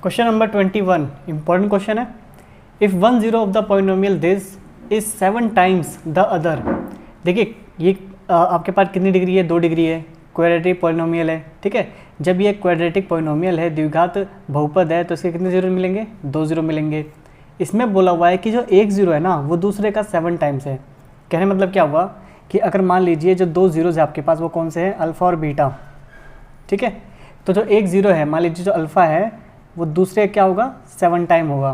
Question number 21 important question है। If 1 0 of the polynomial this is 7 times the other. देखिए ये आपके पास कितनी डिग्री है, 2 डिग्री है, क्वाड्रेटिक पॉलिनोमियल है, ठीक है। जब ये क्वाड्रेटिक पॉलिनोमियल है, द्विघात बहुपद है, तो इसके कितने जीरो मिलेंगे, 2 जीरो मिलेंगे। इसमें बोला हुआ है कि जो एक जीरो है ना वो दूसरे का 7 टाइम्स है। कहने मतलब क्या हुआ कि अगर मान लीजिए जो 2 जीरोज़ है आपके पास वो कौन से हैं, अल्फ़ा और बीटा, ठीक है। तो जो एक जीरो है, मान लीजिए जो अल्फ़ा है वो दूसरे क्या होगा, 7 टाइम होगा,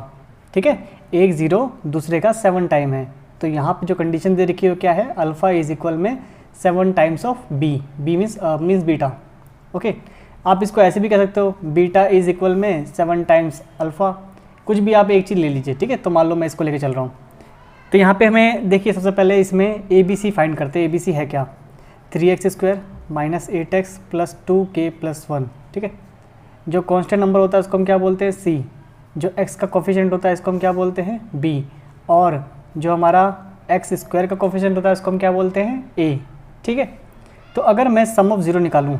ठीक है। एक जीरो दूसरे का 7 टाइम है, तो यहाँ पे जो कंडीशन दे रखी है वो क्या है, अल्फ़ा इज इक्वल में 7 times of B means beta. Okay, आप इसको ऐसे भी कह सकते हो, बीटा इज इक्वल में 7 टाइम्स अल्फ़ा, कुछ भी आप एक चीज़ ले लीजिए, ठीक है। तो मान लो मैं इसको लेके चल रहा हूँ। तो यहाँ पे हमें देखिए सबसे पहले इसमें ए बी सी फाइंड करते हैं। ए बी सी है क्या, 3x² minus 8x plus 2k plus 1, ठीक है। जो कांस्टेंट नंबर होता है उसको हम क्या बोलते हैं, c। जो x का कोफिशिएंट होता है इसको हम क्या बोलते हैं, b। और जो हमारा x² का कोफिशिएंट होता है उसको हम क्या बोलते हैं, a, ठीक है। तो अगर मैं सम ऑफ ज़ीरो निकालूँ,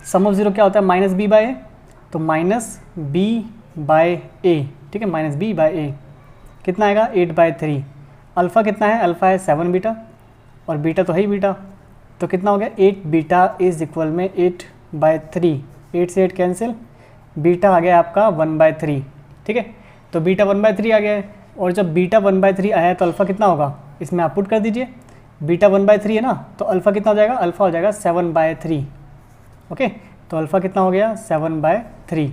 सम ऑफ ज़ीरो क्या होता है, माइनस b बाय a, तो माइनस b बाय a, ठीक है, माइनस b बाय a कितना आएगा, 8/3। अल्फ़ा कितना है, अल्फ़ा है 7 बीटा और बीटा तो है ही बीटा, तो कितना हो गया, 8 बीटा इज इक्वल में 8/3। 8 से 8 कैंसिल, बीटा आ गया आपका 1/3, ठीक है। तो बीटा 1/3 आ गया है, और जब बीटा 1/3 आया है तो अल्फ़ा कितना होगा, इसमें आप पुट कर दीजिए। बीटा 1/3 है ना, तो अल्फ़ा कितना हो जाएगा, अल्फ़ा हो जाएगा 7/3। ओके, तो अल्फ़ा कितना हो गया, 7/3।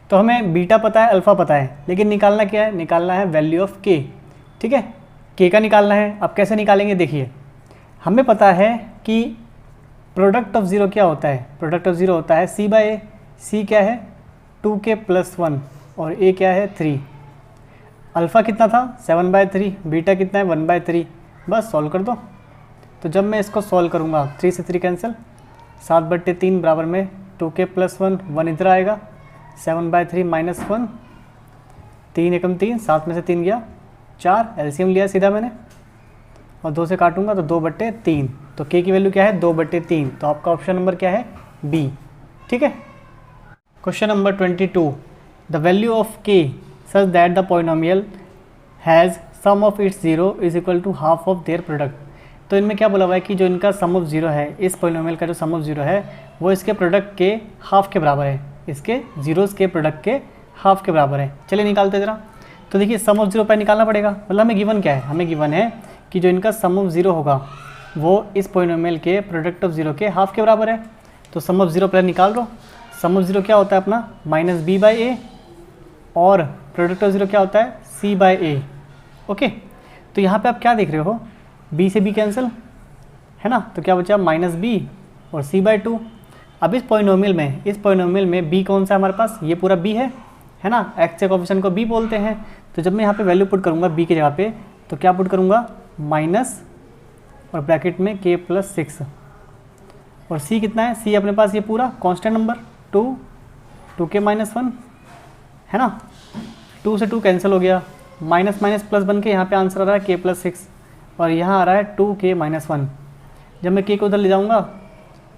तो हमें बीटा पता है, अल्फ़ा पता है, लेकिन निकालना क्या है, निकालना है वैल्यू ऑफ के, ठीक है। के का निकालना है। अब कैसे निकालेंगे, देखिए हमें पता है कि प्रोडक्ट ऑफ ज़ीरो क्या होता है, प्रोडक्ट ऑफ ज़ीरो होता है c/a। c क्या है, 2k प्लस 1 और a क्या है 3। अल्फ़ा कितना था, 7/3, बीटा कितना है 1/3। बस सॉल्व कर दो। तो जब मैं इसको सॉल्व करूँगा, 3 से 3 कैंसिल, 7/3 बराबर में 2k प्लस 1 इधर आएगा, 7/3 माइनस 1, 3 एकम 3, 7 में से 3 गया 4, एलसीएम लिया सीधा मैंने, और 2 से काटूंगा तो 2/3। तो k की वैल्यू क्या है, 2/3। तो आपका ऑप्शन नंबर क्या है, बी, ठीक है। Question number 22, the value of k such that the polynomial has sum of its zero is equal to half of their product. तो इनमें क्या बोला हुआ है कि जो इनका सम ऑफ ज़ीरो है, इस पॉलिनोमियल का जो सम ऑफ ज़ीरो है वो इसके प्रोडक्ट के हाफ के बराबर है, इसके जीरोज़ के प्रोडक्ट के हाफ के बराबर है। चलिए निकालते ज़रा। तो देखिए सम ऑफ ज़ीरो पर निकालना पड़ेगा, मतलब हमें गिवन क्या है, हमें गिवन है कि जो इनका सम ऑफ ज़ीरो होगा वो इस पॉलिनोमियल के प्रोडक्ट ऑफ ज़ीरो के हाफ के बराबर है। तो सम ऑफ ज़ीरो पहले निकाल दो। सम ऑफ ज़ीरो क्या होता है अपना, माइनस b बाई ए, और प्रोडक्ट ऑफ ज़ीरो क्या होता है, c बाई ए। ओके, तो यहाँ पे आप क्या देख रहे हो, b से b कैंसिल है ना, तो क्या बचा, माइनस b और c/2। अब इस पॉलिनोमियल में b कौन सा है हमारे पास, ये पूरा b है ना, x के कोफिशिएंट को b बोलते हैं। तो जब मैं यहाँ पे वैल्यू पुट करूँगा b की जगह पे, तो क्या पुट करूँगा, माइनस और ब्रैकेट में k प्लस 6, और c कितना है, c अपने पास ये पूरा कांस्टेंट नंबर 2k माइनस 1 है ना, 2 से 2 कैंसिल हो गया, माइनस माइनस प्लस बन के यहाँ पे आंसर आ रहा है k प्लस 6, और यहाँ आ रहा है 2k माइनस 1। जब मैं k को उधर ले जाऊँगा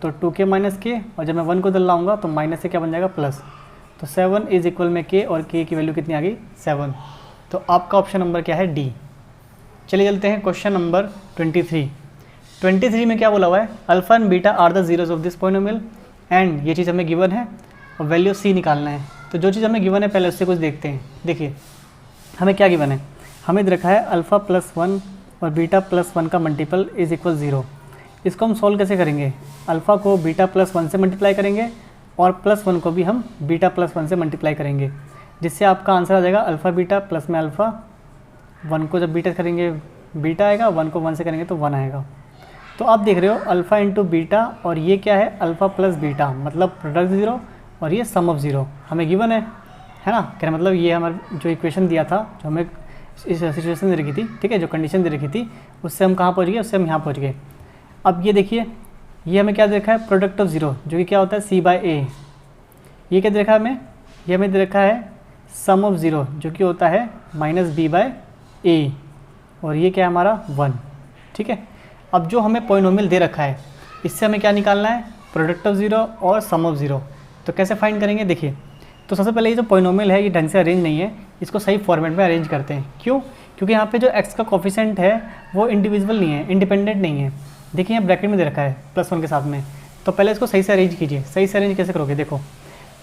तो 2k माइनस k, और जब मैं 1 को उधर लाऊंगा तो माइनस से क्या बन जाएगा, प्लस। तो 7 इज इक्वल में k, और k की वैल्यू कितनी आ गई, 7। तो आपका ऑप्शन नंबर क्या है, डी। चलिए चलते हैं क्वेश्चन नंबर 23 में क्या बोला हुआ है, alpha and beta are the zeros of this polynomial, and ये चीज़ हमें गिवन है और वैल्यू c निकालना है। तो जो चीज़ हमें गिवन है पहले उससे कुछ देखते हैं। देखिए हमें क्या गिवन है, हमें रखा है अल्फ़ा प्लस 1 और बीटा प्लस 1 का मल्टीपल इज इक्वल 0। इसको हम सॉल्व कैसे करेंगे, अल्फ़ा को बीटा प्लस 1 से मल्टीप्लाई करेंगे और प्लस 1 को भी हम बीटा प्लस 1 से मल्टीप्लाई करेंगे, जिससे आपका आंसर आ जाएगा अल्फ़ा बीटा प्लस में अल्फ़ा। 1 को जब बीटा करेंगे बीटा आएगा, 1 को 1 से करेंगे तो 1 आएगा। तो आप देख रहे हो अल्फ़ा इंटू बीटा, और ये क्या है, अल्फ़ा प्लस बीटा, मतलब प्रोडक्ट ज़ीरो, और ये सम ऑफ ज़ीरो हमें गिवन है ना। क्या मतलब ये हमारा जो इक्वेशन दिया था, जो हमें इस सिचुएशन दे रखी थी, ठीक है, जो कंडीशन दे रखी थी, उससे हम कहाँ पहुँच गए, उससे हम यहाँ पहुँच गए। अब ये देखिए, ये हमें क्या दे रखा है, प्रोडक्ट ऑफ ज़ीरो, जो कि क्या होता है c/a। ये क्या दे रखा है हमें, ये हमें दे रखा है सम ऑफ ज़ीरो, जो कि होता है माइनस b/a, और ये क्या है हमारा 1, ठीक है। अब जो हमें पॉलिनोमियल दे रखा है, इससे हमें क्या निकालना है, प्रोडक्ट ऑफ ज़ीरो और सम ऑफ ज़ीरो। तो कैसे फाइंड करेंगे, देखिए तो सबसे पहले ये जो पॉलिनोमियल है ये ढंग से अरेंज नहीं है, इसको सही फॉर्मेट में अरेंज करते हैं। क्यों? क्योंकि यहाँ पे जो x का कोफिशिएंट है वो इंडिविजुअल नहीं है, इंडिपेंडेंट नहीं है। देखिए यहाँ ब्रैकेट में दे रखा है +1 के साथ में, तो पहले इसको सही से अरेंज कीजिए। सही से अरेंज कैसे करोगे? देखो,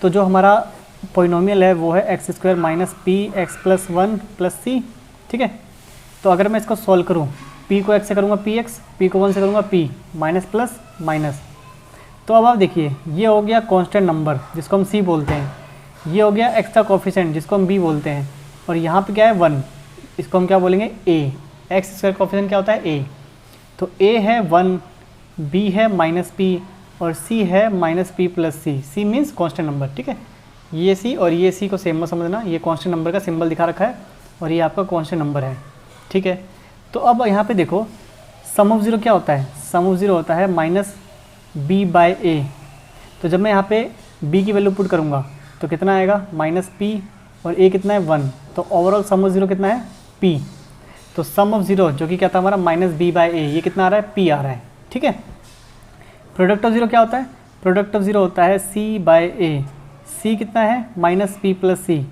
तो जो हमारा पॉलिनोमियल है वो है x² - px + 1 + c, ठीक है। तो अगर मैं इसको सॉल्व करूँ, p को x से करूँगा px, p को 1 से करूँगा p, माइनस प्लस माइनस। तो अब आप देखिए, ये हो गया कांस्टेंट नंबर जिसको हम c बोलते हैं, ये हो गया x का कोफिशिएंट जिसको हम b बोलते हैं, और यहाँ पे क्या है 1, इसको हम क्या बोलेंगे a। x² कोफिशिएंट क्या होता है a, तो a है 1, b है -p और c है -p + c। c means constant number, ठीक है। ये c और ये c को सेम मत समझना, ये कांस्टेंट नंबर का सिंबल दिखा रखा है और ये आपका कांस्टेंट नंबर है, ठीक है। तो अब यहाँ पे देखो सम ऑफ ज़ीरो क्या होता है? सम ऑफ ज़ीरो होता है -b/a। तो जब मैं यहाँ पे b की वैल्यू पुट करूँगा तो कितना आएगा? -p और a कितना है 1, तो ओवरऑल सम ऑफ ज़ीरो कितना है? p। तो सम ऑफ ज़ीरो जो कि क्या था हमारा -b/a, ये कितना आ रहा है? p आ रहा है, ठीक है। प्रोडक्ट ऑफ ज़ीरो क्या होता है? प्रोडक्ट ऑफ ज़ीरो होता है c/a। c कितना है? -p + c,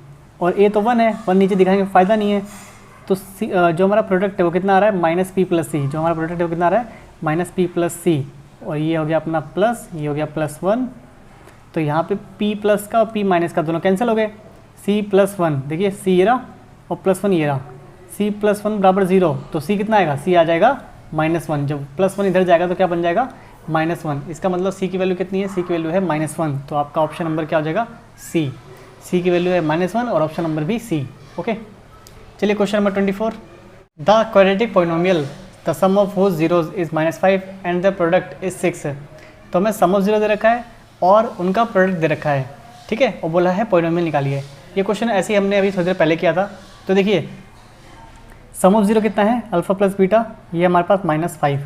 और a तो 1 है, 1 नीचे दिखाएंगे फ़ायदा नहीं है। तो जो हमारा प्रोडक्ट है वो कितना आ रहा है? -p + c। जो हमारा प्रोडक्ट है वो कितना आ रहा है? -p + c, और ये हो गया अपना प्लस, ये हो गया +1। तो यहाँ पे p प्लस का और p माइनस का दोनों कैंसिल हो गए। c + 1, देखिए c ये रहा और +1 ये रहा, c + 1 = 0, तो c कितना आएगा? c आ जाएगा -1। जब +1 इधर जाएगा तो क्या बन जाएगा? -1। इसका मतलब c की वैल्यू कितनी है? c की वैल्यू है -1, तो आपका ऑप्शन नंबर क्या हो जाएगा? c। c की वैल्यू है -1 और ऑप्शन नंबर भी c, ओके। चलिए question number 24, the quadratic polynomial the sum of whose zeros is -5 and the product is 6। तो हमें सम ऑफ जीरो दे रखा है और उनका प्रोडक्ट दे रखा है, ठीक है, और बोला है पॉलिनोमियल निकालिए। ये क्वेश्चन ऐसे ही हमने अभी थोड़ी देर पहले किया था। तो देखिए सम ऑफ जीरो कितना है? अल्फ़ा + बीटा, ये हमारे पास -5,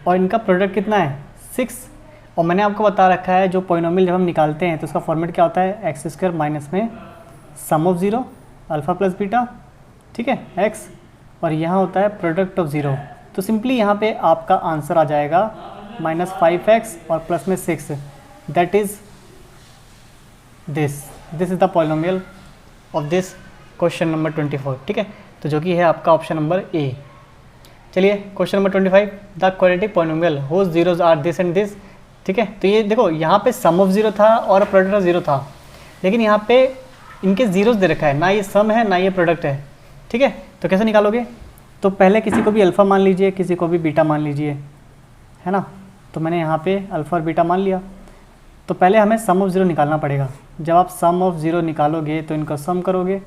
और इनका प्रोडक्ट कितना है? 6। और मैंने आपको बता रखा है जो पॉलिनोमियल जब हम निकालते हैं तो उसका फॉर्मेट क्या होता है? x² माइनस में सम ऑफ ज़ीरो अल्फ़ा + बीटा, ठीक है, x, और यहाँ होता है प्रोडक्ट ऑफ ज़ीरो। तो सिंपली यहाँ पे आपका आंसर आ जाएगा -5x और प्लस में 6, that is this is the polynomial of this question number 24, ठीक है। तो जो कि है आपका ऑप्शन नंबर ए। चलिए question number 25, the quadratic polynomial whose zeros are this and this, ठीक है। तो ये देखो यहाँ पे सम ऑफ ज़ीरो था और प्रोडक्ट ऑफ ज़ीरो था, लेकिन यहाँ पे इनके ज़ीरोज़ दे रखा है, ना ये सम है ना ये प्रोडक्ट है, ठीक है। तो कैसे निकालोगे? तो पहले किसी को भी अल्फ़ा मान लीजिए, किसी को भी बीटा मान लीजिए, है ना। तो मैंने यहाँ पे अल्फ़ा और बीटा मान लिया। तो पहले हमें सम ऑफ ज़ीरो निकालना पड़ेगा। जब आप सम ऑफ ज़ीरो निकालोगे तो इनका सम करोगे,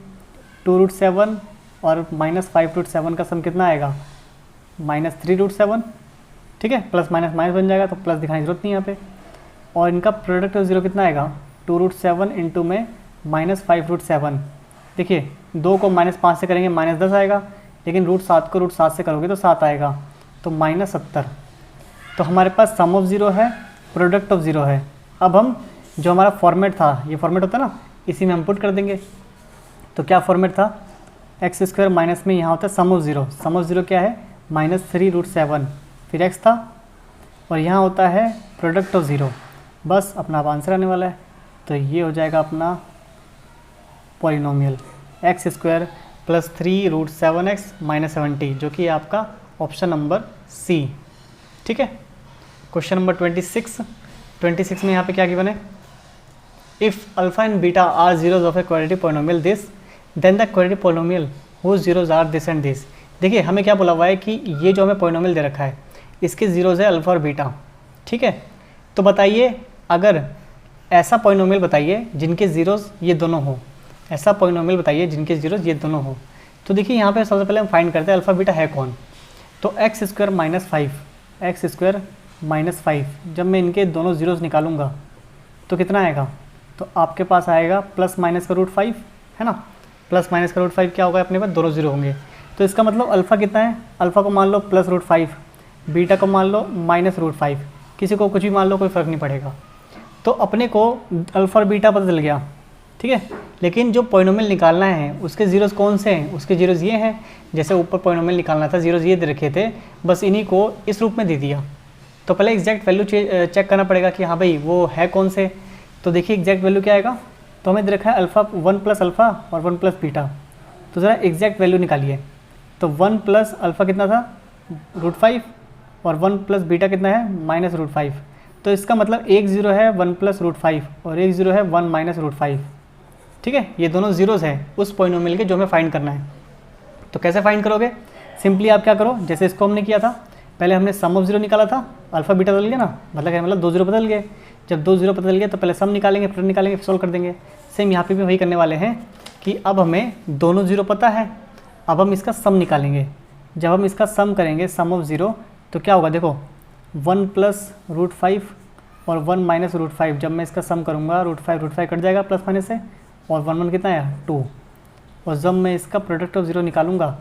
2√7 और -5√7 का सम कितना आएगा? -3√7, ठीक है, प्लस माइनस माइनस बन जाएगा, तो प्लस दिखाने की जरूरत नहीं यहाँ पे। और इनका प्रोडक्ट ऑफ ज़ीरो कितना आएगा? 2√7 इंटू में -5√7। देखिए 2 को -5 से करेंगे -10 आएगा, लेकिन √7 को √7 से करोगे तो 7 आएगा, तो -70। तो हमारे पास सम ऑफ ज़ीरो है, प्रोडक्ट ऑफ ज़ीरो है। अब हम जो हमारा फॉर्मेट था, ये फॉर्मेट होता है ना, इसी में हम पुट कर देंगे। तो क्या फॉर्मेट था? x² माइनस में यहाँ होता है sum of zero. Sum of zero क्या है? -3√7, फिर x था, और यहाँ होता है प्रोडक्ट ऑफ ज़ीरो। बस अपना आंसर आने वाला है। तो ये हो जाएगा अपना पॉलिनोमियल x² + 3√7x - 70, जो कि आपका ऑप्शन नंबर सी, ठीक है। क्वेश्चन नंबर 26 में यहाँ पे क्या गिवन है? If alpha and beta are zeros of a quadratic polynomial this, then the quadratic polynomial whose zeros are this and this. देखिए हमें क्या बोला हुआ है कि ये जो हमें पॉलिनोमियल दे रखा है इसके जीरोज है अल्फ़ा और बीटा, ठीक है। तो बताइए, अगर ऐसा पॉलिनोमियल बताइए जिनके ज़ीरोज़ ये दोनों हो, ऐसा पॉलिनोमियल बताइए जिनके ज़ीरोज़ ये दोनों हो। तो देखिए यहाँ पे सबसे पहले हम फाइंड करते हैं अल्फ़ा बीटा है कौन। तो x² - 5, जब मैं इनके दोनों ज़ीरोज़ निकालूंगा तो कितना आएगा? तो आपके पास आएगा प्लस माइनस का √5, है ना। प्लस माइनस का √5 क्या होगा? अपने पास दोनों ज़ीरो होंगे। तो इसका मतलब अल्फ़ा कितना है? अल्फ़ा को मान लो +√5, बीटा को मान लो -√5, किसी को कुछ भी मान लो, कोई फ़र्क नहीं पड़ेगा। तो अपने को अल्फ़ा और बीटा पता चल गया, ठीक है। लेकिन जो पॉलिनोमियल निकालना है उसके ज़ीरोज़ कौन से हैं? उसके ज़ीरोज़ ये हैं, जैसे ऊपर पॉलिनोमियल निकालना था, ज़ीरोज़ ये दे रखे थे, बस इन्हीं को इस रूप में दे दिया। तो पहले एग्जैक्ट वैल्यू चेक करना पड़ेगा कि हाँ भाई वो है कौन से। तो देखिए एग्जैक्ट वैल्यू क्या आएगा? तो हमें दे रखा है अल्फ़ा 1 प्लस अल्फ़ा और 1 प्लस बीटा, तो ज़रा एग्जैक्ट वैल्यू निकालिए। तो 1 प्लस अल्फ़ा कितना था √5 और 1 प्लस बीटा कितना है -√5। तो इसका मतलब एक ज़ीरो है 1 प्लस √5 और एक ज़ीरो है 1 माइनस √5। ठीक है, ये दोनों ज़ीरोज़ हैं उस पॉलिनोमियल के जो हमें फाइंड करना है। तो कैसे फाइंड करोगे? सिंपली आप क्या करो, जैसे इसको हमने किया था, पहले हमने सम ऑफ ज़ीरो निकाला था, अल्फ़ा बीटा बदल गया ना, मतलब क्या, मतलब 2 ज़ीरो बदल गए। जब 2 ज़ीरो बदल गए तो पहले सम निकालेंगे, फिर निकालेंगे, फिर सॉल्व कर देंगे। सेम यहाँ पे भी वही करने वाले हैं कि अब हमें दोनों ज़ीरो पता है, अब हम इसका सम निकालेंगे। जब हम इसका सम करेंगे सम ऑफ ज़ीरो तो क्या होगा, देखो 1 प्लस √5 और 1 माइनस √5। जब मैं इसका सम करूँगा √5 कट जाएगा प्लस माइनस से, और 1 1 कितना है 2। और जब मैं इसका प्रोडक्ट ऑफ ज़ीरो निकालूंगा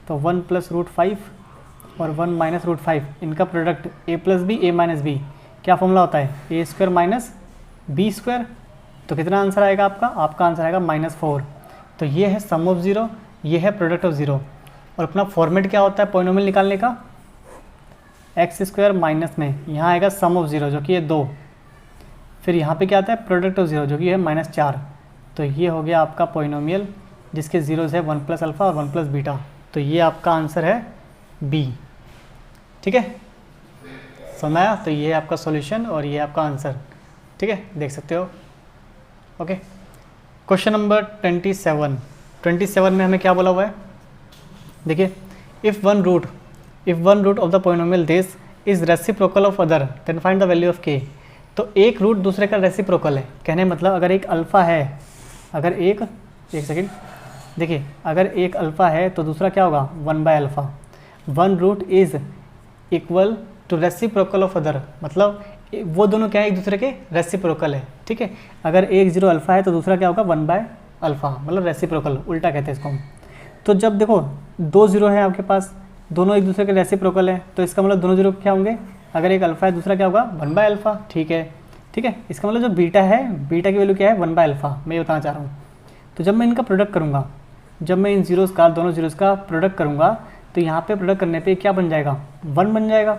तो 1 प्लस √5 और 1 माइनस √5, इनका product a plus B a minus B, क्या फॉर्मूला होता है a square minus B square. तो कितना आंसर आएगा आपका? आपका आंसर आएगा -4। तो ये है सम ऑफ ज़ीरो, ये है प्रोडक्ट ऑफ ज़ीरो। और अपना फॉर्मेट क्या होता है पॉलिनोमियल निकालने का? एक्स स्क्वायर माइनस में यहाँ आएगा सम ऑफ ज़ीरो जो कि है 2, फिर यहाँ पे क्या आता है प्रोडक्ट ऑफ ज़ीरो जो कि है -4। तो ये हो गया आपका पॉलिनोमियल जिसके ज़ीरोज़ है 1 प्लस अल्फ़ा और 1 प्लस बीटा। तो ये आपका आंसर है बी। ठीक है, समझ आया? तो ये है आपका सॉल्यूशन और ये आपका आंसर। ठीक है, देख सकते हो। ओके, क्वेश्चन नंबर 27 में हमें क्या बोला हुआ है? देखिए, if one root of the polynomial this is reciprocal of other then find the value of K. तो एक रूट दूसरे का रेसिप्रोकल है, कहने मतलब अगर एक अल्फ़ा है, अगर एक सेकेंड, देखिए अगर एक अल्फ़ा है तो दूसरा क्या होगा 1/α। One root is equal to reciprocal of other, मतलब वो दोनों क्या है एक दूसरे के रेसिप्रोकल है। ठीक है, अगर एक ज़ीरो अल्फ़ा है तो दूसरा क्या होगा 1/α, मतलब रेसिप्रोकल, उल्टा कहते हैं इसको हम। तो जब देखो 2 ज़ीरो है आपके पास, दोनों एक दूसरे के रेसिप्रोकल है, तो इसका मतलब दोनों ज़ीरो क्या होंगे? अगर एक अल्फ़ा है दूसरा क्या होगा 1/α। ठीक है, इसका मतलब जो बीटा है, बीटा की वैल्यू क्या है 1/α, मैं ये बताना चाह रहा हूँ। तो जब मैं इनका प्रोडक्ट करूँगा, जब मैं इन ज़ीरोज़ का, दोनों ज़ीरोज़ का प्रोडक्ट करूँगा तो यहाँ पे प्रोडक्ट करने पे क्या बन जाएगा 1 बन जाएगा।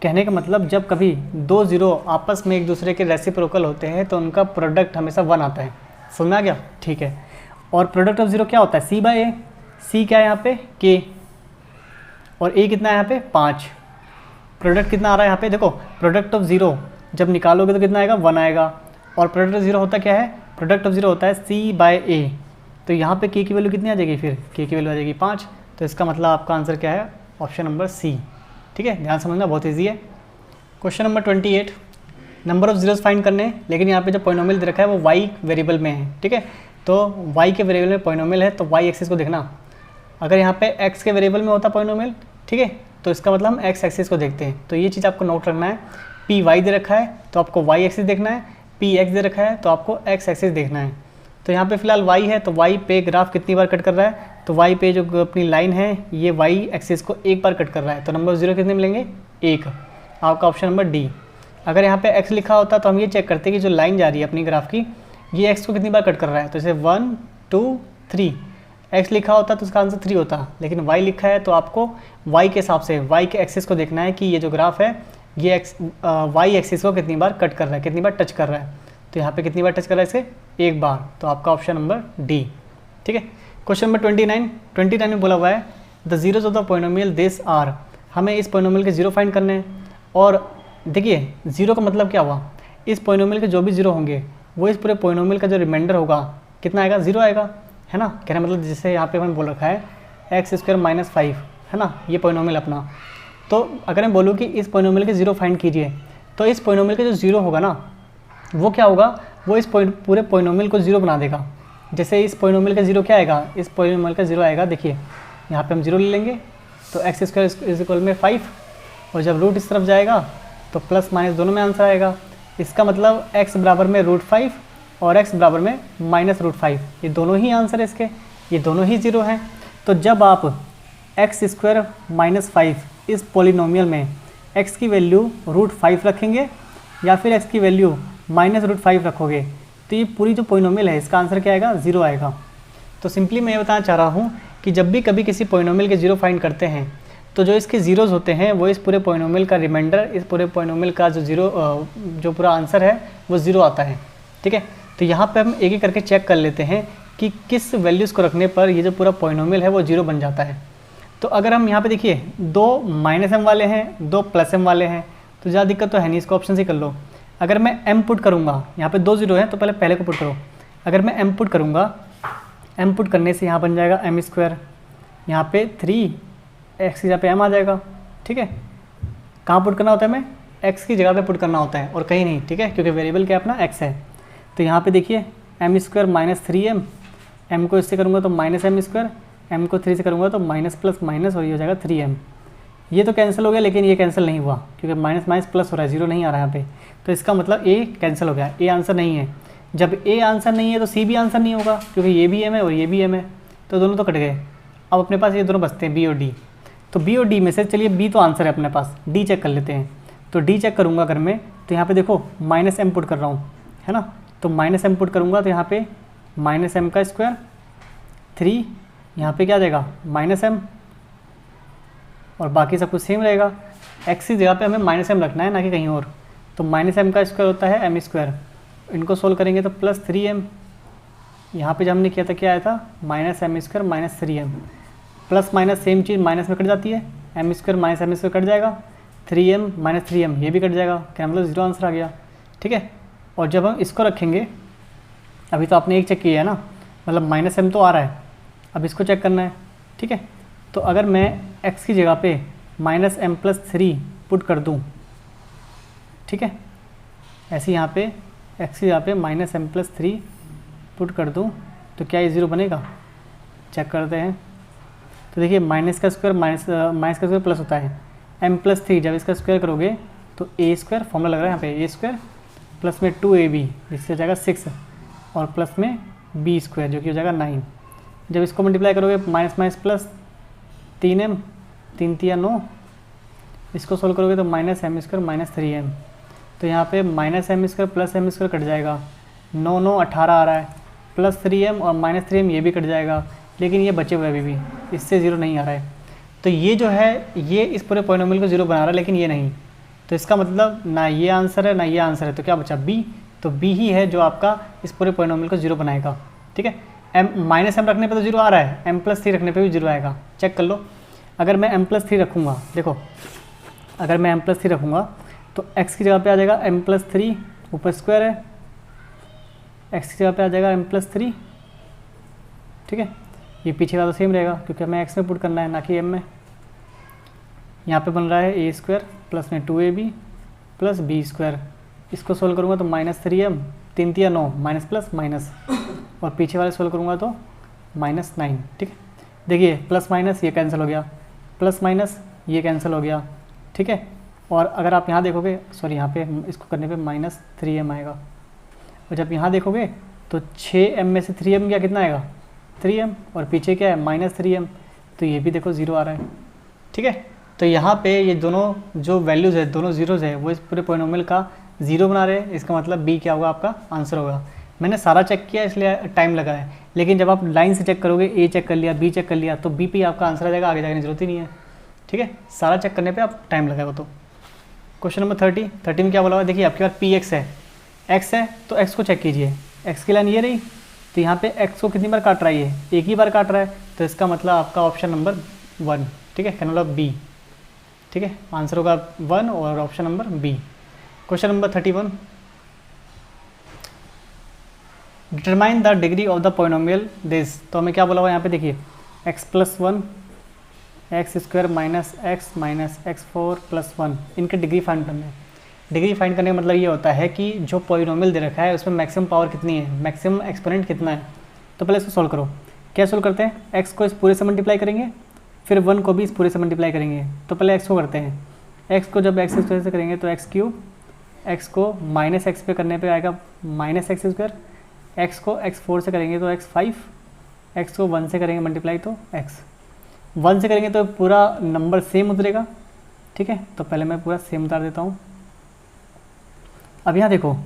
कहने का मतलब जब कभी 2 ज़ीरो आपस में एक दूसरे के रेसिप्रोकल होते हैं तो उनका प्रोडक्ट हमेशा 1 आता है। समझ में आ गया? ठीक है, और प्रोडक्ट ऑफ ज़ीरो क्या होता है c/a। c क्या है यहाँ पे k, और a कितना है यहाँ पे 5। प्रोडक्ट कितना आ रहा है यहाँ पे? देखो प्रोडक्ट ऑफ ज़ीरो जब निकालोगे तो कितना आएगा 1 आएगा, और प्रोडक्ट ऑफ ज़ीरो होता क्या है? प्रोडक्ट ऑफ ज़ीरो होता है c/a। तो यहाँ पे k की वैल्यू कितनी आ जाएगी? फिर k की वैल्यू आ जाएगी 5। तो इसका मतलब आपका आंसर क्या है? Option number C. ठीक है, ध्यान समझना, बहुत ईजी है। Question number 28, number of zeros find करने हैं, लेकिन यहाँ पे जो पॉलिनोमियल दे रखा है वो y वेरिएबल में है। ठीक है, तो y के वेरिएबल में पॉलिनोमियल है तो y एक्सिस को देखना। अगर यहाँ पे x के वेरिएबल में होता पॉलिनोमियल, ठीक है, तो इसका मतलब हम x एक्सिस को देखते हैं। तो ये चीज़ आपको नोट रखना है। पी वाई दे रखा है तो आपको y एक्सिस देखना है, पी एक्स दे रखा है तो आपको x एक्सिस देखना है। तो यहाँ पे फिलहाल y है तो y पे ग्राफ कितनी बार कट कर रहा है? तो y पे जो अपनी लाइन है ये y एक्सिस को एक बार कट कर रहा है। तो नंबर 0 कितने मिलेंगे? 1। आपका ऑप्शन नंबर डी। अगर यहाँ पे x लिखा होता तो हम ये चेक करते कि जो लाइन जा रही है अपनी ग्राफ की ये x को कितनी बार कट कर रहा है। तो जैसे 1 2 3, x लिखा होता तो उसका आंसर 3 होता, लेकिन y लिखा है तो आपको y के हिसाब से y के एक्सिस को देखना है कि ये जो ग्राफ है ये y एक्सिस को कितनी बार कट कर रहा है, कितनी बार टच कर रहा है। तो यहाँ पे कितनी बार टच कर रहा है इसे? एक बार। तो आपका ऑप्शन नंबर डी। ठीक है, क्वेश्चन नंबर 29 में बोला हुआ है the zeros of the polynomial this are. हमें इस पॉलिनोमियल के जीरो फाइंड करने हैं। और देखिए जीरो का मतलब क्या हुआ? इस पॉलिनोमियल के जो भी जीरो होंगे वो इस पूरे पॉलिनोमियल का जो रिमाइंडर होगा कितना आएगा? 0 आएगा, है ना। कहना मतलब जैसे यहाँ पे हमने बोल रखा है x² - 5, है ना, ये पॉलिनोमियल अपना। तो अगर मैं बोलूँ कि इस पॉलिनोमियल के जीरो फाइंड कीजिए तो इस पॉलिनोमियल के जो जीरो होगा ना वो क्या होगा? वो इस पूरे पॉलिनोमियल को जीरो बना देगा। जैसे इस पॉलिनोमियल का जीरो क्या आएगा? इस पॉलिनोमियल का जीरो आएगा, देखिए यहाँ पे हम जीरो ले लेंगे तो x² = 5, और जब रूट इस तरफ जाएगा तो प्लस माइनस दोनों में आंसर आएगा। इसका मतलब x बराबर में √5 और x बराबर में -√5, ये दोनों ही आंसर है इसके, ये दोनों ही जीरो हैं। तो जब आप x² - 5 इस पॉलिनोमियल में x की वैल्यू √5 रखेंगे या फिर x की वैल्यू -√5 रखोगे तो ये पूरी जो पॉलिनोमियल है इसका आंसर क्या आएगा? 0 आएगा। तो सिंपली मैं ये बताना चाह रहा हूँ कि जब भी कभी किसी पॉलिनोमियल के जीरो फाइंड करते हैं तो जो इसके जीरोज़ होते हैं वो इस पूरे पॉलिनोमियल का रिमाइंडर, इस पूरे पॉलिनोमियल का जो पूरा आंसर है वो 0 आता है। ठीक है, तो यहाँ पे हम एक एक करके चेक कर लेते हैं कि किस वैल्यूज़ को रखने पर ये जो पूरा पॉलिनोमियल है वो 0 बन जाता है। तो अगर हम यहाँ पे देखिए 2 -m वाले हैं, 2 +m वाले हैं, तो ज़्यादा दिक्कत तो है नहीं, इसको ऑप्शन से कर लो। अगर मैं m पुट करूँगा, यहाँ पे 2 0 है तो पहले को पुट करो। अगर मैं m पुट करूँगा, m पुट करने से यहाँ बन जाएगा m², यहाँ पे 3x की जगह पे m आ जाएगा। ठीक है, कहाँ पुट करना होता है, हमें x की जगह पे पुट करना होता है और कहीं नहीं। ठीक है, क्योंकि वेरिएबल क्या अपना x है। तो यहाँ पे देखिए m² - 3m, m को इससे करूँगा तो -m², m को 3 से करूँगा तो माइनस प्लस माइनस और ये हो जाएगा 3m। ये तो कैंसिल हो गया, लेकिन ये कैंसिल नहीं हुआ क्योंकि माइनस माइनस प्लस हो रहा है, 0 नहीं आ रहा है यहाँ पे। तो इसका मतलब a कैंसिल हो गया, a आंसर नहीं है। जब a आंसर नहीं है तो c भी आंसर नहीं होगा, क्योंकि ये भी m है और ये भी m है, तो दोनों तो कट गए। अब अपने पास ये दोनों बचते हैं b और d। तो b और d में से चलिए b तो आंसर है अपने पास, d चेक कर लेते हैं। तो d चेक करूँगा अगर मैं, तो यहाँ पे देखो -m पुट कर रहा हूँ, है ना। तो -m पुट करूँगा तो यहाँ पे -m², 3, यहाँ पे क्या आ जाएगा -m, और बाकी सब कुछ सेम रहेगा। x की जगह पे हमें -m रखना है, ना कि कहीं और। तो -m² होता है m², इनको सोल्व करेंगे तो +3m, यहाँ पे जब हमने किया था क्या आया था -m² - 3m, plus minus same चीज़ माइनस में कट जाती है, m² - m² कट जाएगा, 3m - 3m ये भी कट जाएगा, क्या मतलब 0 आंसर आ गया। ठीक है, और जब हम इसको रखेंगे, अभी तो आपने एक चेक किया है ना, मतलब -m तो आ रहा है, अब इसको चेक करना है। ठीक है, तो अगर मैं x की जगह पे -m+3 पुट कर दूँ, ठीक है, ऐसे यहाँ पे x की जगह पे -m+3 पुट कर दूँ तो क्या ये 0 बनेगा, चेक करते हैं। तो देखिए माइनस का स्क्वायर प्लस होता है, m+3 जब इसका स्क्वायर करोगे तो a² फॉर्मूला लग रहा है यहाँ पे, a² प्लस में 2ab जिससे हो जाएगा 6, और प्लस में b² जो कि हो जाएगा 9। जब इसको मल्टीप्लाई करोगे माइनस माइनस प्लस 3m, 3 3 9, इसको सोल्व करोगे तो -m² - 3m। तो यहाँ पे -m² प्लस m² कट जाएगा, 9 9 18 आ रहा है, प्लस 3m और -3m ये भी कट जाएगा, लेकिन ये बचे हुए अभी भी, इससे 0 नहीं आ रहा है। तो ये जो है ये इस पूरे पॉलिनोमियल को 0 बना रहा है, लेकिन ये नहीं। तो इसका मतलब ना ये आंसर है ना ये आंसर है, तो क्या बचा b। तो b ही है जो आपका इस पूरे पॉलिनोमियल को 0 बनाएगा। ठीक है, -m रखने पे तो 0 आ रहा है, m+3 रखने पे भी 0 आएगा, चेक कर लो। अगर मैं m+3 रखूँगा, देखो अगर मैं m+3 रखूँगा तो x की जगह पे आ जाएगा m+3, ऊपर स्क्वायर है, x की जगह पे आ जाएगा m+3। ठीक है, ये पीछे का तो सेम रहेगा क्योंकि हमें x में पुट करना है ना कि m में। यहाँ पे बन रहा है a² प्लस में 2ab प्लस b², इसको सोल्व करूँगा तो -3m, 3 3 9 माइनस प्लस माइनस, और पीछे वाले सोल्व करूँगा तो -9। ठीक है, देखिए प्लस माइनस ये कैंसिल हो गया, प्लस माइनस ये कैंसिल हो गया। ठीक है, और अगर आप यहाँ देखोगे, सॉरी यहाँ पे इसको करने पे -3m आएगा, और जब यहाँ देखोगे तो 6m में से 3m क्या कितना आएगा 3m, और पीछे क्या है -3m, तो ये भी देखो 0 आ रहा है। ठीक है, तो यहाँ पे ये दोनों जो वैल्यूज़ है, दोनों जीरोज़ है, वो इस पूरे पॉलिनोमियल का 0 बना रहे हैं। इसका मतलब b क्या होगा, आपका आंसर होगा। मैंने सारा चेक किया इसलिए टाइम लगा है, लेकिन जब आप लाइन से चेक करोगे, a चेक कर लिया, b चेक कर लिया, तो b पे आपका आंसर आ जाएगा, आगे जाने की जरूरत ही नहीं है। ठीक है, सारा चेक करने पे आप टाइम लगाएगा। तो क्वेश्चन नंबर 30 में क्या बोला हुआ, देखिए आपके पास px है, x है तो x को चेक कीजिए, x की लाइन ये रही, तो यहाँ पे x को कितनी बार काट रहा है, ये एक ही बार काट रहा है, तो इसका मतलब आपका ऑप्शन नंबर 1। ठीक है, कैन मतलब b। ठीक है, आंसर होगा 1 और option number b। Question number 31, determine the degree of the polynomial this. तो हमें क्या बोला हुआ यहाँ पे, देखिए x+1 x² - x x4 + 1, इनके डिग्री फाइंड करना है। डिग्री फाइंड करने का मतलब ये होता है कि जो पॉलिनोमियल दे रखा है उसमें मैक्सिमम पावर कितनी है, मैक्सिमम एक्सपोनेंट कितना है। तो पहले इसको सोल्व करो। क्या सोल्व करते हैं, x को इस पूरे से मल्टीप्लाई करेंगे, फिर 1 को भी इस पूरे से मल्टीप्लाई करेंगे। तो पहले x को करते हैं, x को जब x स्क्वायर से करेंगे तो x3, x को -x पे करने पे आएगा -x², x को x4 से करेंगे तो x5, x को 1 से करेंगे मल्टीप्लाई तो x, 1 से करेंगे तो पूरा नंबर सेम उतरेगा। ठीक है, तो पहले मैं पूरा सेम उतार देता हूँ। अब यहाँ देखो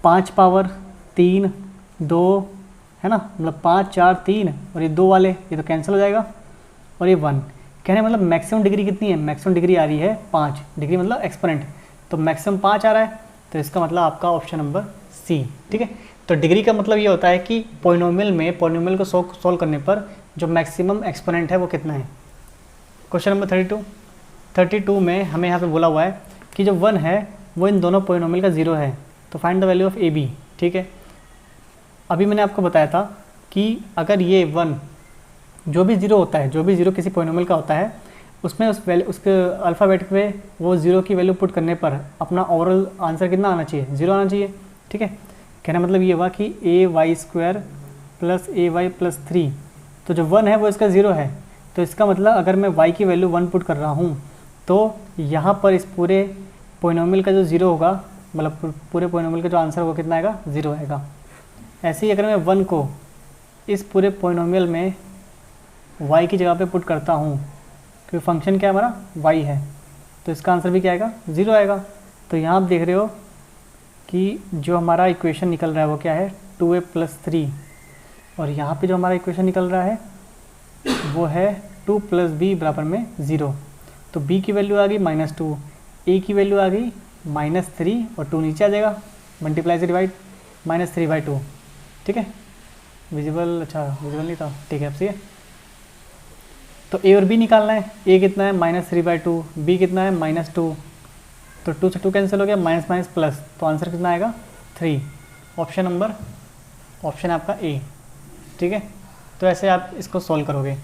5 पावर 3 2 है ना, मतलब 5 4 3, और ये 2 वाले ये तो कैंसिल हो जाएगा, और ये 1। कहने मतलब मैक्सिमम डिग्री कितनी है, मैक्सिमम डिग्री आ रही है 5 डिग्री, मतलब एक्सपोनेंट, तो मैक्सिमम 5 आ रहा है, तो इसका मतलब आपका ऑप्शन नंबर सी। ठीक है, तो डिग्री का मतलब ये होता है कि पॉलिनोमियल को सॉल्व करने पर जो मैक्सिमम एक्सपोनेंट है वो कितना है। क्वेश्चन नंबर 32 में हमें यहाँ पे बोला हुआ है कि जो 1 है वो इन दोनों पॉलिनोमियल का 0 है, तो find the value of A B. ठीक है, अभी मैंने आपको बताया था कि अगर ये 1 जो भी 0 होता है, जो भी 0 किसी पॉलिनोमियल का होता है, उसमें उसके अल्फ़ाबेट पे वो 0 की वैल्यू पुट करने पर अपना ओवरऑल आंसर कितना आना चाहिए, 0 आना चाहिए। ठीक है, कहना मतलब ये हुआ कि ay² प्लस ay प्लस 3, तो जो 1 है वो इसका 0 है, तो इसका मतलब अगर मैं y की वैल्यू 1 पुट कर रहा हूँ तो यहाँ पर इस पूरे पॉलिनोमियल का जो 0 होगा, मतलब पूरे पॉलिनोमियल का जो आंसर होगा कितना आएगा, 0 आएगा। ऐसे ही अगर मैं 1 को इस पूरे पॉलिनोमियल में y की जगह पे पुट करता हूँ, क्योंकि फंक्शन क्या है हमारा y है, तो इसका आंसर भी क्या आएगा, 0 आएगा। तो यहाँ आप देख रहे हो कि जो हमारा इक्वेशन निकल रहा है वो क्या है, 2a प्लस 3, और यहाँ पे जो हमारा इक्वेशन निकल रहा है वो है 2 प्लस बी बराबर में 0। तो b की वैल्यू आ गई -2, a की वैल्यू आ गई -3 और 2 नीचे आ जाएगा, मल्टीप्लाई से डिवाइड, -3/2। ठीक है, विजिबल, अच्छा विजिबल नहीं था, ठीक है, अब सही है। तो a और b निकालना है, a कितना है -3/2, b कितना है -2, तो 2 से 2 कैंसिल हो गया, माइनस माइनस प्लस, तो आंसर कितना आएगा 3। ऑप्शन आपका ए। ठीक है, तो ऐसे आप इसको सॉल्व करोगे।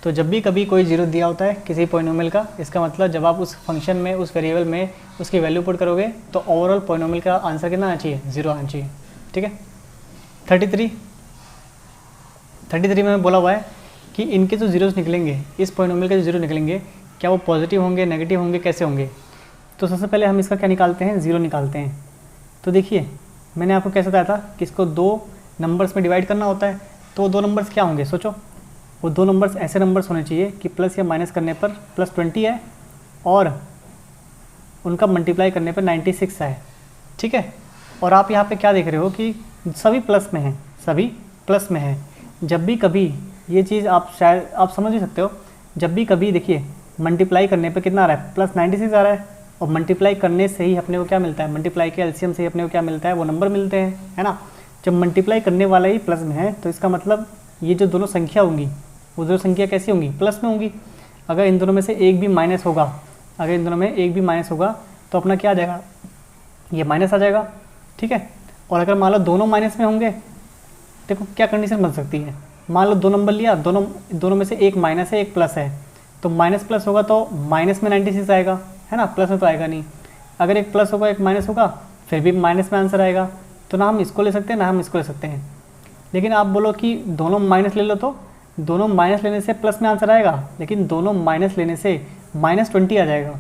तो जब भी कभी कोई 0 दिया होता है किसी पॉलिनोमियल का, इसका मतलब जब आप उस फंक्शन में, उस वेरिएबल में उसकी वैल्यू पुट करोगे तो ओवरऑल पॉलिनोमियल का आंसर कितना आना चाहिए, 0 आना चाहिए। ठीक है, 33 में बोला हुआ है कि इनके जो जीरोस निकलेंगे, इस पॉलिनोमियल के जो 0 निकलेंगे, क्या वो पॉजिटिव होंगे, नेगेटिव होंगे, कैसे होंगे। तो सबसे पहले हम इसका क्या निकालते हैं, 0 निकालते हैं। तो देखिए मैंने आपको कैसे बताया था कि इसको 2 नंबर्स में डिवाइड करना होता है, तो 2 नंबर्स क्या होंगे, सोचो। वो 2 नंबर्स ऐसे नंबर्स होने चाहिए कि प्लस या माइनस करने पर +20 है और उनका मल्टीप्लाई करने पर 96 है। ठीक है, और आप यहाँ पे क्या देख रहे हो कि सभी प्लस में हैं, सभी प्लस में हैं। जब भी कभी ये चीज़ आप शायद आप समझ ही सकते हो, जब भी कभी देखिए मल्टीप्लाई करने पे कितना आ रहा है, +96 आ रहा है, और मल्टीप्लाई करने से ही अपने को क्या मिलता है, मल्टीप्लाई के एलसीएम से ही अपने को क्या मिलता है, वो नंबर मिलते हैं, है ना। जब मल्टीप्लाई करने वाला ही प्लस में है तो इसका मतलब ये जो दोनों संख्या होंगी, वो दोनों संख्या कैसी होंगी, प्लस में होंगी। अगर इन दोनों में से एक भी माइनस होगा, अगर इन दोनों में एक भी माइनस होगा तो अपना क्या आ जाएगा, ये माइनस आ जाएगा। ठीक है, और अगर मान लो दोनों माइनस में होंगे, देखो क्या कंडीशन बन सकती है। मान लो 2 नंबर लिया, दोनों में से एक माइनस है, एक प्लस है, तो माइनस प्लस होगा तो माइनस में 96 आएगा, है ना, प्लस में तो आएगा नहीं। अगर एक प्लस होगा एक माइनस होगा फिर भी माइनस में आंसर आएगा। तो ना हम इसको ले सकते हैं ना हम इसको ले सकते हैं। लेकिन आप बोलो कि दोनों माइनस ले लो, तो दोनों माइनस लेने से प्लस में आंसर आएगा, लेकिन दोनों माइनस लेने से -20 आ जाएगा।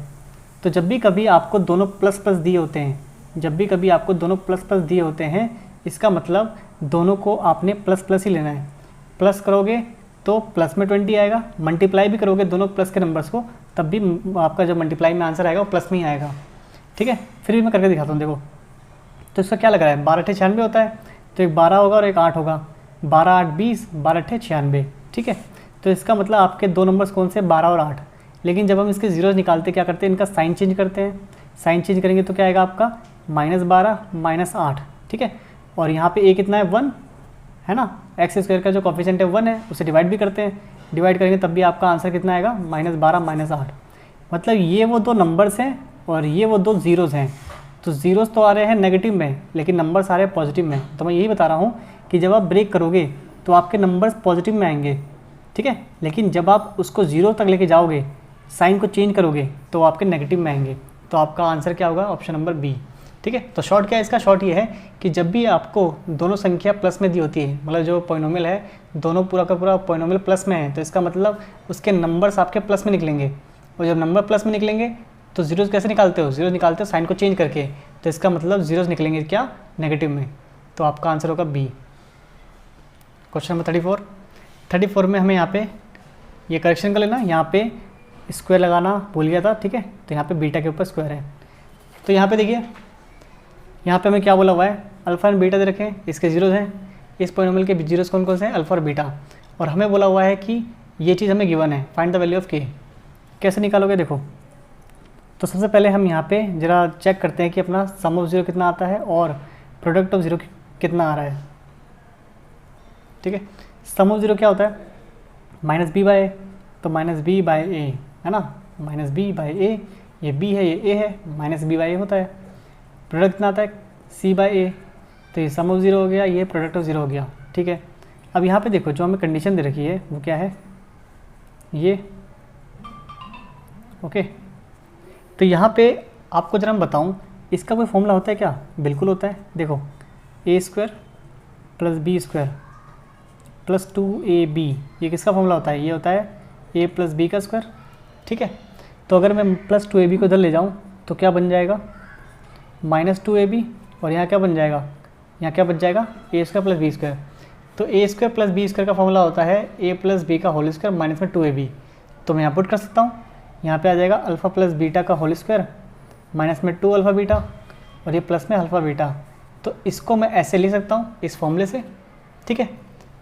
तो जब भी कभी आपको दोनों प्लस प्लस दिए होते हैं, जब भी कभी आपको दोनों प्लस प्लस दिए होते हैं, इसका मतलब दोनों को आपने प्लस प्लस ही लेना है। प्लस करोगे तो प्लस में 20 आएगा, मल्टीप्लाई भी करोगे दोनों प्लस के नंबर्स को, तब भी आपका जो मल्टीप्लाई में आंसर आएगा वो प्लस में ही आएगा। ठीक है, फिर भी मैं करके दिखाता हूँ, देखो। तो इसका क्या लग रहा है, 12 8 96 होता है, तो एक 12 होगा और एक 8 होगा, 12 8 20, 12 8 96। ठीक है, तो इसका मतलब आपके 2 नंबर्स कौन से, 12 और 8। लेकिन जब हम इसके जीरोस निकालते क्या करते हैं, इनका साइन चेंज करते हैं। साइन चेंज करेंगे तो क्या आएगा आपका, -12 -8। ठीक है, और यहाँ पे a कितना है, 1 है ना, x² का जो कोफिशिएंट है 1 है, उसे डिवाइड भी करते हैं। डिवाइड करेंगे तब भी आपका आंसर कितना आएगा, -12 -8। मतलब ये वो 2 नंबर्स हैं और ये वो 2 जीरोज़ हैं। तो जीरोज़ तो आ रहे हैं नेगेटिव में, लेकिन नंबर्स आ रहे हैं पॉजिटिव में। तो मैं यही बता रहा हूँ कि जब आप ब्रेक करोगे तो आपके नंबर्स पॉजिटिव में आएंगे। ठीक है, लेकिन जब आप उसको 0 तक लेके जाओगे, साइन को चेंज करोगे, तो आपके नेगेटिव में आएंगे। तो आपका आंसर क्या होगा, ऑप्शन नंबर बी। ठीक है, तो शॉर्ट क्या है इसका, शॉर्ट ये है कि जब भी आपको दोनों संख्या प्लस में दी होती है, मतलब जो पॉलिनोमियल है दोनों पूरा का पूरा पॉलिनोमियल प्लस में है, तो इसका मतलब उसके नंबर्स आपके प्लस में निकलेंगे। और जब नंबर प्लस में निकलेंगे तो जीरोज़ कैसे निकालते हो, जीरोज़ निकालते हो साइन को चेंज करके, तो इसका मतलब जीरोज़ निकलेंगे क्या, नेगेटिव में। तो आपका आंसर होगा बी। क्वेश्चन नंबर 34 में हमें यहाँ पे ये करेक्शन कर लेना, यहाँ पे स्क्वायर लगाना भूल गया था। ठीक है, तो यहाँ पे बीटा के ऊपर स्क्वायर है। तो यहाँ पे देखिए, यहाँ पे हमें क्या बोला हुआ है, अल्फ़ा एंड बीटा दे रखे हैं, इसके जीरोज़ हैं। इस पॉलिनोमियल के जीरोज़ कौन कौन से हैं, अल्फ़ा और बीटा। और हमें बोला हुआ है कि ये चीज़ हमें गिवन है, फाइंड द वैल्यू ऑफ के। कैसे निकालोगे, देखो। तो सबसे पहले हम यहाँ पे ज़रा चेक करते हैं कि अपना सम ऑफ 0 कितना आता है और प्रोडक्ट ऑफ 0 कितना आ रहा है, ठीक है। सम ऑफ ज़ीरो क्या होता है, माइनस बी बाई ए, तो माइनस बी बाई ए है ना, माइनस बी बाई ए, ये बी है ये ए है, माइनस बी बाई ए होता है। प्रोडक्ट कितना आता है, सी बाई ए, तो ये सम ऑफ ज़ीरो हो गया, ये प्रोडक्ट ऑफ ज़ीरो हो गया, ठीक है। अब यहाँ पे देखो जो हमें कंडीशन दे रखी है वो क्या है, ये ओके। तो यहाँ पे आपको जरा मैं बताऊँ, इसका कोई फॉर्मूला होता है क्या, बिल्कुल होता है। देखो A square plus B square plus 2ab, ये किसका फॉर्मूला होता है, ये होता है a प्लस बी का स्क्वायर, ठीक है। तो अगर मैं प्लस 2ab को इधर ले जाऊँ तो क्या बन जाएगा, माइनस 2ab, और यहाँ क्या बन जाएगा, यहाँ क्या बच जाएगा, ए स्क्वायर प्लस बी स्क्वायर। तो ए स्क्वायर प्लस बी स्क्वायर का फॉर्मूला होता है a प्लस बी का होल स्क्वायर माइनस में 2ab। तो मैं यहाँ पुट कर सकता हूँ, यहाँ पे आ जाएगा अल्फ़ा प्लस बीटा का होल स्क्वायर माइनस में 2 अल्फ़ा बीटा, और ये प्लस में अल्फ़ा बीटा। तो इसको मैं ऐसे लिख सकता हूँ इस फॉर्मूले से, ठीक है।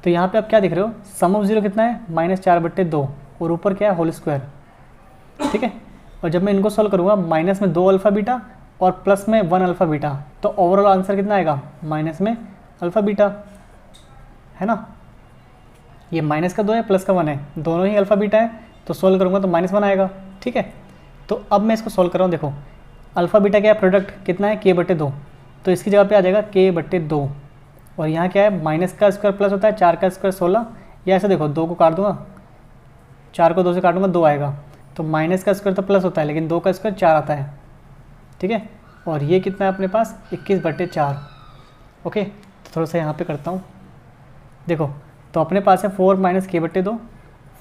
तो यहाँ पे आप क्या दिख रहे हो, सम ऑफ ज़ीरो कितना है, -4/2, और ऊपर क्या है, होल स्क्वायर, ठीक है। और जब मैं इनको सॉल्व करूँगा, माइनस में 2 अल्फ़ा बीटा और प्लस में 1 अल्फ़ा बीटा, तो ओवरऑल आंसर कितना आएगा, माइनस में अल्फ़ा बीटा, है ना। ये माइनस का 2 है प्लस का 1 है, दोनों ही अल्फ़ा बीटा है, तो सॉल्व करूँगा तो -1 आएगा, ठीक है। तो अब मैं इसको सॉल्व कर रहा हूँ, देखो अल्फ़ा बीटा क्या है, प्रोडक्ट कितना है, k/2, तो इसकी जगह पे आ जाएगा k/2, और यहाँ क्या है, माइनस का स्क्वायर प्लस होता है, 4 का स्क्वायर 16, या ऐसे देखो 2 को काट दूंगा, 4 को 2 से काटूंगा 2 आएगा, तो माइनस का स्क्वायर तो प्लस होता है लेकिन 2 का स्क्वायर 4 आता है, ठीक है। और ये कितना है अपने पास, 21/4, ओके। तो थोड़ा सा यहाँ पे करता हूँ, देखो तो अपने पास है 4 - k/2,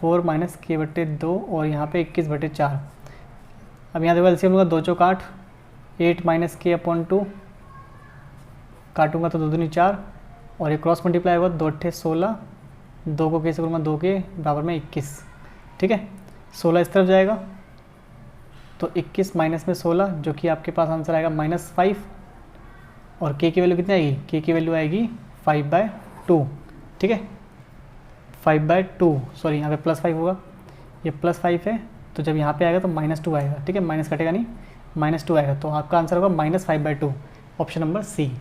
4 - k/2, और यहाँ पे 21/4। अब यहाँ देखो एलसीएम लूँगा, 2 चौक 8, 8 - k/2, काटूंगा तो 2 दूनी 4, और ये क्रॉस मल्टीप्लाई होगा, 2 8 16, 2 को कैसे करूँगा, 2 के बराबर में 21, ठीक है। 16 इस तरफ जाएगा, तो 21 माइनस में 16, जो कि आपके पास आंसर आएगा -5, और k की वैल्यू कितनी आएगी, k की वैल्यू आएगी 5/2, ठीक है। 5/2, सॉरी यहाँ पे +5 होगा, ये +5 है, तो जब यहाँ पे आएगा तो -2 आएगा, ठीक है, माइनस कटेगा नहीं, -2 आएगा, तो आपका आंसर होगा -5/2, ऑप्शन नंबर सी।